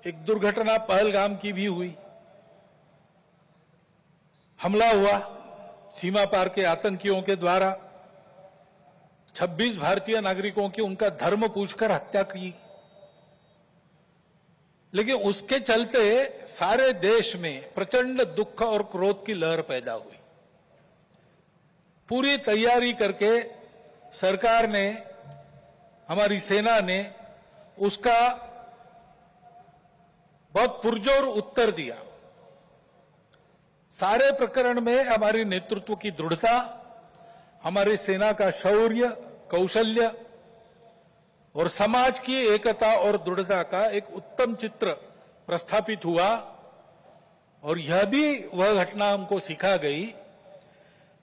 एक दुर्घटना पहलगाम की भी हुई, हमला हुआ सीमा पार के आतंकियों के द्वारा, 26 भारतीय नागरिकों की उनका धर्म पूछकर हत्या की। लेकिन उसके चलते सारे देश में प्रचंड दुख और क्रोध की लहर पैदा हुई। पूरी तैयारी करके सरकार ने, हमारी सेना ने उसका बहुत पुरजोर उत्तर दिया। सारे प्रकरण में हमारी नेतृत्व की दृढ़ता, हमारी सेना का शौर्य, कौशल्य और समाज की एकता और दृढ़ता का एक उत्तम चित्र प्रस्थापित हुआ। और यह भी वह घटना हमको सिखा गई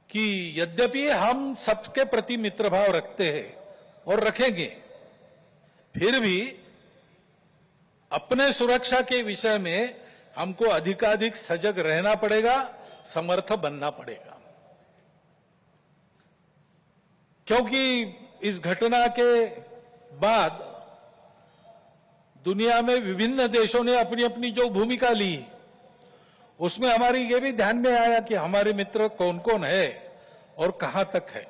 कि यद्यपि हम सबके प्रति मित्रभाव रखते हैं और रखेंगे, फिर भी अपने सुरक्षा के विषय में हमको अधिकाधिक सजग रहना पड़ेगा, समर्थ बनना पड़ेगा। क्योंकि इस घटना के बाद दुनिया में विभिन्न देशों ने अपनी अपनी जो भूमिका ली, उसमें हमारी ये भी ध्यान में आया कि हमारे मित्र कौन कौन है और कहां तक है।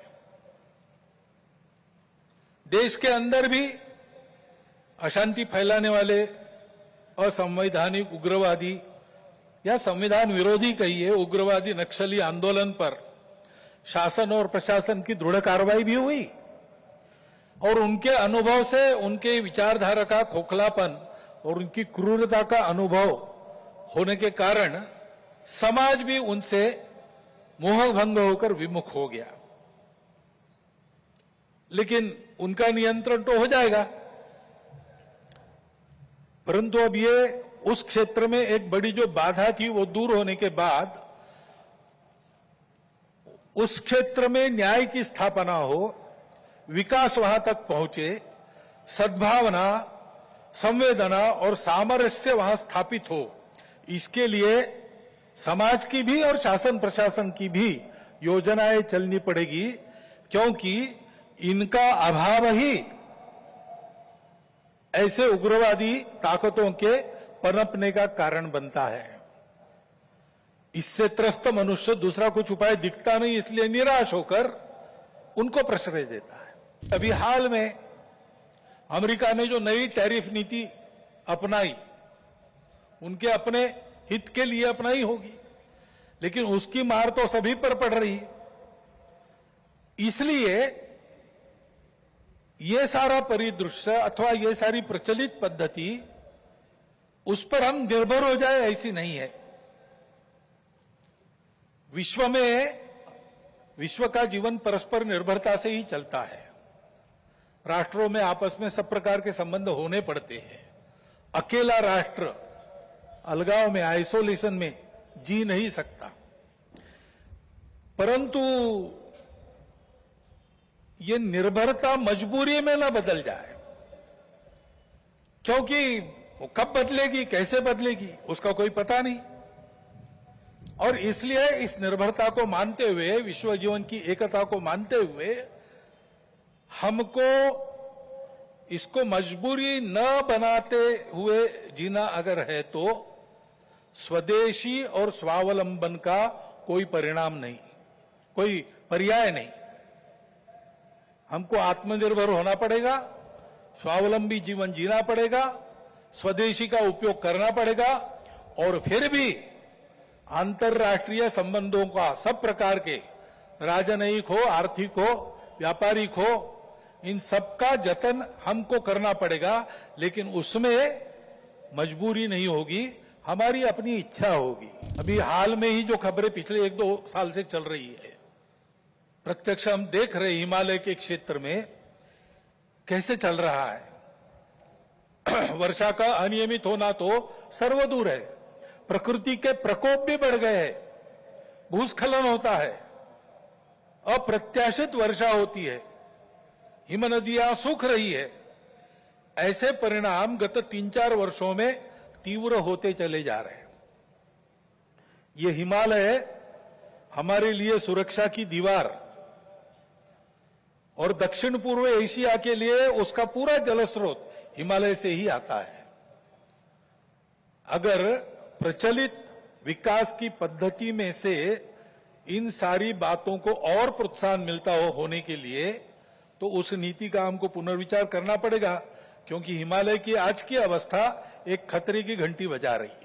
देश के अंदर भी अशांति फैलाने वाले असंवैधानिक उग्रवादी या संविधान विरोधी कहिए उग्रवादी नक्सली आंदोलन पर शासन और प्रशासन की दृढ़ कार्रवाई भी हुई। और उनके अनुभव से, उनके विचारधारा का खोखलापन और उनकी क्रूरता का अनुभव होने के कारण समाज भी उनसे मोहभंग होकर विमुख हो गया। लेकिन उनका नियंत्रण तो हो जाएगा, परंतु अब ये उस क्षेत्र में एक बड़ी जो बाधा थी वो दूर होने के बाद उस क्षेत्र में न्याय की स्थापना हो, विकास वहां तक पहुंचे, सद्भावना, संवेदना और सामरस्य वहां स्थापित हो, इसके लिए समाज की भी और शासन प्रशासन की भी योजनाएं चलनी पड़ेगी। क्योंकि इनका अभाव ही ऐसे उग्रवादी ताकतों के पनपने का कारण बनता है। इससे त्रस्त मनुष्य दूसरा कुछ उपाय दिखता नहीं, इसलिए निराश होकर उनको प्रश्रय देता है। अभी हाल में अमेरिका ने जो नई टैरिफ नीति अपनाई, उनके अपने हित के लिए अपनाई होगी, लेकिन उसकी मार तो सभी पर पड़ रही है। इसलिए ये सारा परिदृश्य अथवा ये सारी प्रचलित पद्धति, उस पर हम निर्भर हो जाए ऐसी नहीं है। विश्व का जीवन परस्पर निर्भरता से ही चलता है। राष्ट्रों में आपस में सब प्रकार के संबंध होने पड़ते हैं। अकेला राष्ट्र अलगाव में, आइसोलेशन में जी नहीं सकता। परंतु ये निर्भरता मजबूरी में न बदल जाए, क्योंकि वो कब बदलेगी, कैसे बदलेगी, उसका कोई पता नहीं। और इसलिए इस निर्भरता को मानते हुए, विश्व जीवन की एकता को मानते हुए, हमको इसको मजबूरी न बनाते हुए जीना अगर है तो स्वदेशी और स्वावलंबन का कोई परिणाम नहीं, कोई पर्याय नहीं। हमको आत्मनिर्भर होना पड़ेगा, स्वावलंबी जीवन जीना पड़ेगा, स्वदेशी का उपयोग करना पड़ेगा। और फिर भी अंतर्राष्ट्रीय संबंधों का सब प्रकार के, राजनयिक हो, आर्थिक हो, व्यापारिक हो, इन सबका जतन हमको करना पड़ेगा। लेकिन उसमें मजबूरी नहीं होगी, हमारी अपनी इच्छा होगी। अभी हाल में ही जो खबरें पिछले 1-2 साल से चल रही है, प्रत्यक्ष हम देख रहे हिमालय के क्षेत्र में कैसे चल रहा है। वर्षा का अनियमित होना तो सर्वदूर है, प्रकृति के प्रकोप भी बढ़ गए हैं, भूस्खलन होता है, अप्रत्याशित वर्षा होती है, हिमनदियां सूख रही है। ऐसे परिणाम गत 3-4 वर्षों में तीव्र होते चले जा रहे हैं। ये हिमालय हमारे लिए सुरक्षा की दीवार और दक्षिण पूर्व एशिया के लिए उसका पूरा जलस्रोत हिमालय से ही आता है। अगर प्रचलित विकास की पद्धति में से इन सारी बातों को और प्रोत्साहन मिलता होने के लिए तो उस नीति का हमको पुनर्विचार करना पड़ेगा, क्योंकि हिमालय की आज की अवस्था एक खतरे की घंटी बजा रही है।